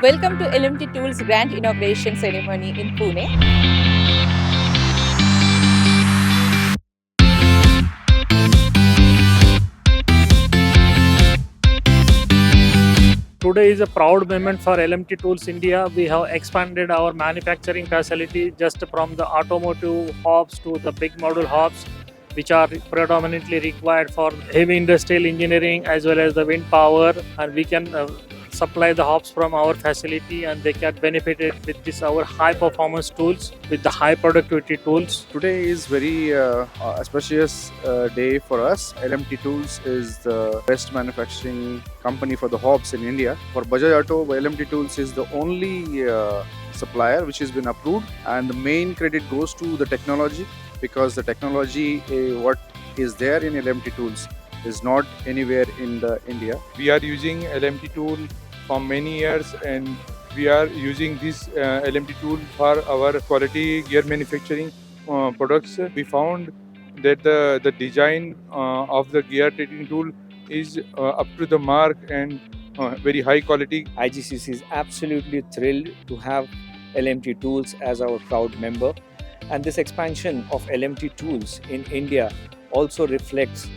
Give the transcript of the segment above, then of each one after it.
Welcome to LMT Tools Grand Inauguration Ceremony in Pune. Today is a proud moment for LMT Tools India. We have expanded our manufacturing facility just from the automotive hubs to the big module hubs, which are predominantly required for heavy industrial engineering as well as the wind power. And we can supply the hubs from our facility, and they can benefit it with this our high performance tools with the high productivity tools. Today is very auspicious day for us. LMT Tools is the best manufacturing company for the hobs in India. For Bajaj Auto, LMT Tools is the only supplier which has been approved, and the main credit goes to the technology, because the technology what is there in LMT Tools is not anywhere in India. We are using LMT tool for many years, and we are using this LMT tool for our quality gear manufacturing products. We found that the design of the gear treating tool is up to the mark and very high quality. IGCC is absolutely thrilled to have LMT Tools as our proud member, and this expansion of LMT Tools in India also reflects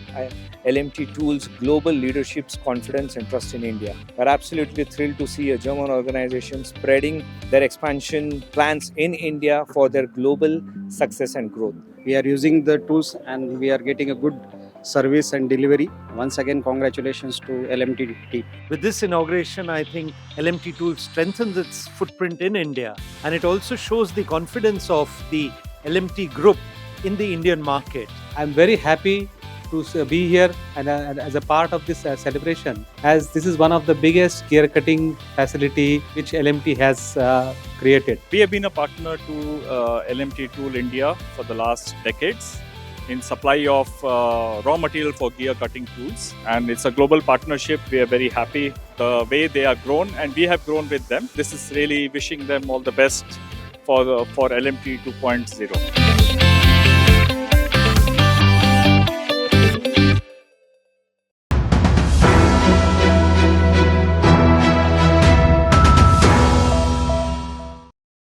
LMT Tools' global leadership's confidence and trust in India. We're absolutely thrilled to see a German organization spreading their expansion plans in India for their global success and growth. We are using the tools and we are getting a good service and delivery. Once again, congratulations to LMT team. With this inauguration, I think LMT Tools strengthens its footprint in India, and it also shows the confidence of the LMT group in the Indian market. I'm very happy to be here and as a part of this celebration, as this is one of the biggest gear cutting facility which LMT has created. We have been a partner to LMT Tool India for the last decades in supply of raw material for gear cutting tools, and it's a global partnership. We are very happy the way they are grown, and we have grown with them. This is really wishing them all the best for LMT 2.0.